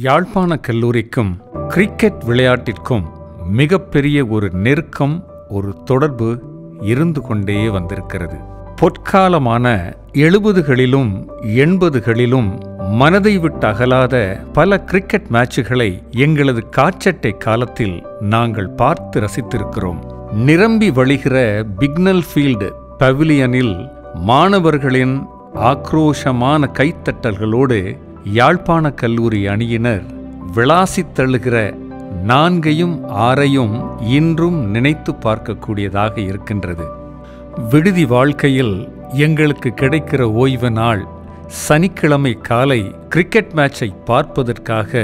யாழ்ப்பாண கல்லூரிக்கும் கிரிக்கெட் விளையாட்டிற்கும் மிகப்பெரிய ஒரு நெருக்கம், ஒரு தொடர்பு இருந்து கொண்டே வந்திருக்கிறது. பொற்காலமான 70களிலும் 80களிலும் மனதை விட்டு அகலாத பல கிரிக்கெட் மேட்சுகளை எங்களது காற்றட்டை காலத்தில் நாங்கள் பார்த்து ரசித்திருக்கிறோம். நிரம்பி வழிகிற பிக்னல் ஃபீல்டு பவிலியனில் மாணவர்களின் ஆக்ரோஷமான கைத்தட்டல்களோடு யாழ்ப்பாண கல்லூரி அணியினர் விளாசித் தழுகிற 4ஐயும் 6ஐயும் இன்றும் நினைத்து பார்க்கக்கூடியதாக இருக்கின்றது. விடுதி வாழ்க்கையில் எங்களுக்கு கிடைக்கிற ஓய்வு நாள் சனிக்கிழமை காலை கிரிக்கெட் மேட்சை பார்ப்பதற்காக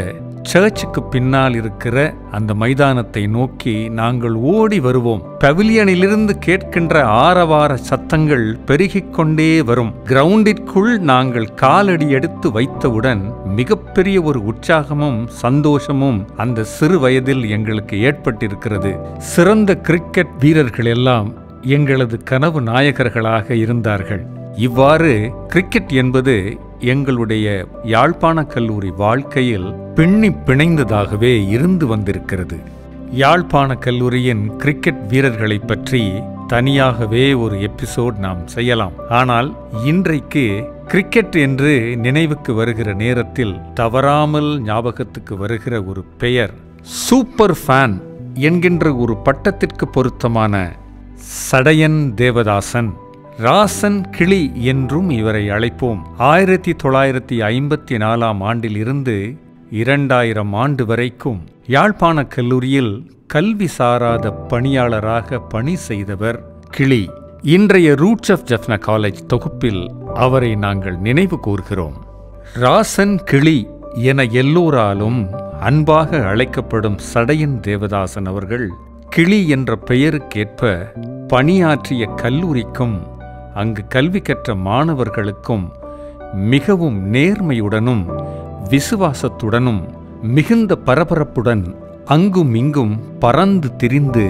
சர்ச்சுக்கு பின்னால் இருக்கிற அந்த மைதானத்தை நோக்கி நாங்கள் ஓடி வருவோம். பவிலியனிலிருந்து கேட்கின்ற ஆரவார சத்தங்கள் பெருகிக் கொண்டே வரும். கிரவுண்டிற்குள் நாங்கள் காலடி எடுத்து வைத்தவுடன் மிகப்பெரிய ஒரு உற்சாகமும் சந்தோஷமும் அந்த சிறு வயதில் எங்களுக்கு ஏற்பட்டிருக்கிறது. சிறந்த கிரிக்கெட் வீரர்கள் எல்லாம் எங்களது கனவு நாயகர்களாக இருந்தார்கள். இவ்வாறு கிரிக்கெட் என்பது எங்களுடைய யாழ்ப்பாண கல்லூரி வாழ்க்கையில் பின்னி பிணைந்ததாகவே இருந்து வந்திருக்கிறது. யாழ்ப்பாண கல்லூரியின் கிரிக்கெட் வீரர்களை பற்றி தனியாகவே ஒரு எபிசோட் நாம் செய்யலாம். ஆனால் இன்றைக்கு கிரிக்கெட் என்று நினைவுக்கு வருகிற நேரத்தில் தவறாமல் ஞாபகத்துக்கு வருகிற ஒரு பெயர் சூப்பர் ஃபேன் என்கின்ற ஒரு பட்டத்திற்கு பொருத்தமான சடையன் தேவதாசன், ராசன் கிளி என்றும் இவரை அழைப்போம். 1954ஆம் ஆண்டில் இருந்து 2000 ஆண்டு வரைக்கும் யாழ்ப்பாண கல்லூரியில் கல்வி சாராத பணியாளராக பணி செய்தவர் கிளி. இன்றைய ரூட்ஸ் ஆஃப் ஜெஃப்னா காலேஜ் தொகுப்பில் அவரை நாங்கள் நினைவு கூர்கிறோம். ராசன் கிளி என எல்லோராலும் அன்பாக அழைக்கப்படும் சடையன் தேவதாசன் அவர்கள் கிளி என்ற பெயருக்கேற்ப பணியாற்றிய கல்லூரிக்கும் அங்கு கல்வி கற்ற மாணவர்களுக்கும் மிகவும் நேர்மையுடனும் விசுவாசத்துடனும் மிகுந்த பரபரப்புடன் அங்கும் இங்கும் பறந்து திரிந்து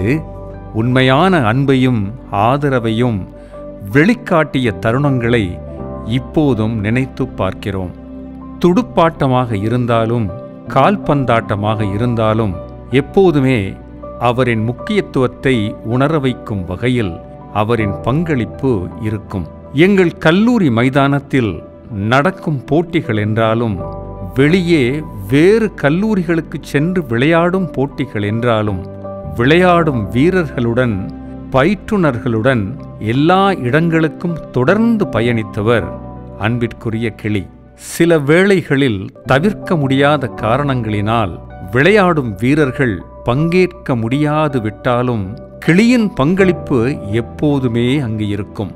உண்மையான அன்பையும் ஆதரவையும் வெளிக்காட்டிய தருணங்களை இப்போதும் நினைத்து பார்க்கிறோம். துடுப்பாட்டமாக இருந்தாலும் கால்பந்தாட்டமாக இருந்தாலும் எப்போதுமே அவரின் முக்கியத்துவத்தை உணர வைக்கும் வகையில் அவரின் பங்களிப்பு இருக்கும். எங்கள் கல்லூரி மைதானத்தில் நடக்கும் போட்டிகள் என்றாலும், வெளியே வேறு கல்லூரிகளுக்கு சென்று விளையாடும் போட்டிகள் என்றாலும், விளையாடும் வீரர்களுடன் பயிற்றுனர்களுடன் எல்லா இடங்களுக்கும் தொடர்ந்து பயணித்தவர் அன்பிற்குரிய கிளி. சில வேளைகளில் தவிர்க்க முடியாத காரணங்களினால் விளையாடும் வீரர்கள் பங்கேற்க முடியாது விட்டாலும் கிளியின் பங்களிப்பு எப்போதுமே அங்கு இருக்கும்.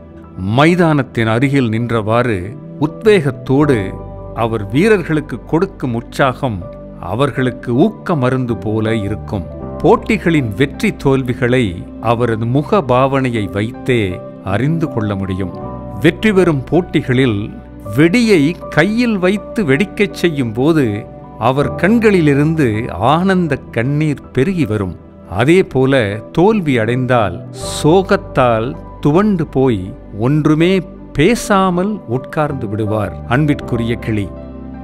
மைதானத்தின் அருகில் நின்றவாறு உத்வேகத்தோடு அவர் வீரர்களுக்கு கொடுக்கும் உற்சாகம் அவர்களுக்கு ஊக்க மருந்து போல இருக்கும். போட்டிகளின் வெற்றி தோல்விகளை அவரது முக பாவனையை வைத்தே அறிந்து கொள்ள முடியும். வெற்றி பெறும் போட்டிகளில் வெடியை கையில் வைத்து வெடிக்கச் செய்யும் போது அவர் கண்களிலிருந்து ஆனந்த கண்ணீர் பெருகி வரும். அதே போல தோல்வி அடைந்தால் சோகத்தால் துவண்டு போய் ஒன்றுமே பேசாமல் உட்கார்ந்து விடுவார் அன்பிற்குரிய கிளி.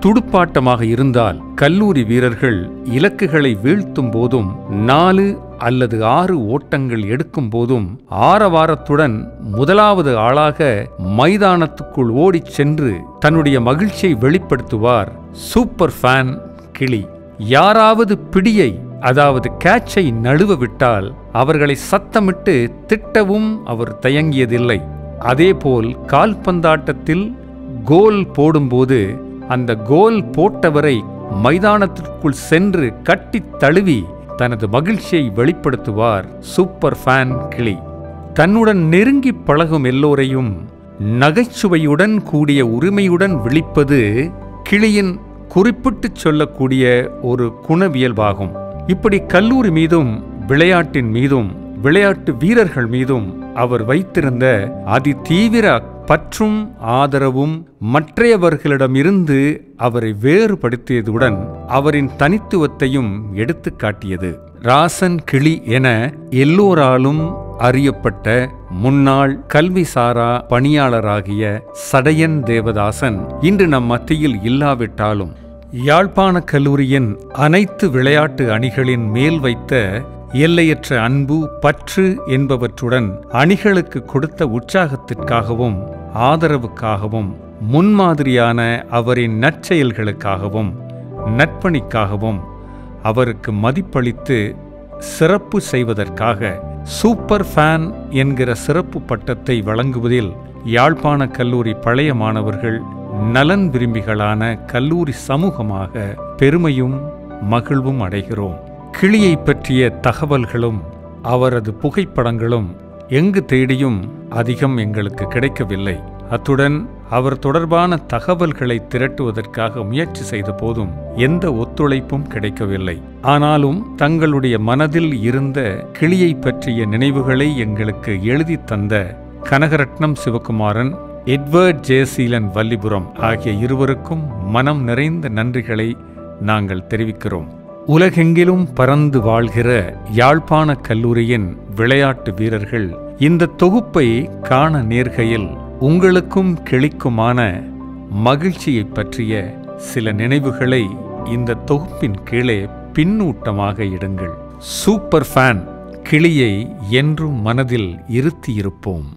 துடுப்பாட்டமாக இருந்தால் கல்லூரி வீரர்கள் இலக்குகளை வீழ்த்தும் போதும் 4 அல்லது 6 ஓட்டங்கள் எடுக்கும் போதும் ஆரவாரத்துடன் முதலாவது ஆளாக மைதானத்துக்குள் ஓடிச் சென்று தன்னுடைய மகிழ்ச்சியை வெளிப்படுத்துவார் சூப்பர் ஃபேன் கிளி. யாராவது பிடியை, அதாவது கேட்சை நழுவ விட்டால் அவர்களை சத்தமிட்டு திட்டவும் அவர் தயங்கியதில்லை. அதேபோல் கால்பந்தாட்டத்தில் கோல் போடும்போது அந்த கோல் போட்டவரை மைதானத்திற்குள் சென்று கட்டி தழுவி தனது மகிழ்ச்சியை வெளிப்படுத்துவார் சூப்பர் ஃபேன் கிளி. தன்னுடன் நெருங்கி பழகும் எல்லோரையும் நகைச்சுவையுடன் கூடிய உரிமையுடன் விழிப்பது கிளியின் குறிப்பிட்டு சொல்லக்கூடிய ஒரு குணவியல்பாகும். இப்படி கல்லூரி மீதும் விளையாட்டின் மீதும் விளையாட்டு வீரர்கள் மீதும் அவர் வைத்திருந்த அதி தீவிர பற்றும் ஆதரவும் மற்றையவர்களிடமிருந்து அவரை வேறுபடுத்தியதுடன் அவரின் தனித்துவத்தையும் எடுத்து காட்டியது. ராசன் கிளி என எல்லோராலும் அறியப்பட்ட முன்னாள் கல்விசாரா பணியாளராகிய சடையன் தேவதாசன் இன்று நம் மத்தியில் இல்லாவிட்டாலும் யாழ்ப்பாண கல்லூரியின் அனைத்து விளையாட்டு அணிகளின் மேல் வைத்த எல்லையற்ற அன்பு, பற்று என்பவற்றுடன் அணிகளுக்கு கொடுத்த உற்சாகத்திற்காகவும் ஆதரவுக்காகவும் முன்மாதிரியான அவரின் நற்செயல்களுக்காகவும் நற்பணிக்காகவும் அவருக்கு மதிப்பளித்து சிறப்பு செய்வதற்காக சூப்பர் ஃபேன் என்கிற சிறப்பு பட்டத்தை வழங்குவதில் யாழ்ப்பாண கல்லூரி பழைய மாணவர்கள், நலன் விரும்பிகளான கல்லூரி சமூகமாக பெருமையும் மகிழ்வும் அடைகிறோம். கிளியை பற்றிய தகவல்களும் அவரது புகைப்படங்களும் எங்கு தேடியும் அதிகம் எங்களுக்கு கிடைக்கவில்லை. அத்துடன் அவர் தொடர்பான தகவல்களை திரட்டுவதற்காக முயற்சி செய்த போதும் எந்த ஒத்துழைப்பும் கிடைக்கவில்லை. ஆனாலும் தங்களுடைய மனதில் இருந்த கிளியை பற்றிய நினைவுகளை எங்களுக்கு எழுதி தந்த கனகரட்னம் சிவகுமாரன், எட்வர்ட் ஜெயசீலன் வல்லிபுரம் ஆகிய இருவருக்கும் மனம் நிறைந்த நன்றிகளை நாங்கள் தெரிவிக்கிறோம். உலகெங்கிலும் பறந்து வாழ்கிற யாழ்ப்பாண கல்லூரியின் விளையாட்டு வீரர்கள் இந்த தொகுப்பை காண நேர்கையில் உங்களுக்கும் கிளிக்குமான மகிழ்ச்சியை பற்றிய சில நினைவுகளை இந்த தொகுப்பின் கீழே பின்னூட்டமாக இடுங்கள். சூப்பர் ஃபேன் கிளியை என்றும் மனதில் இருத்தியிருப்போம்.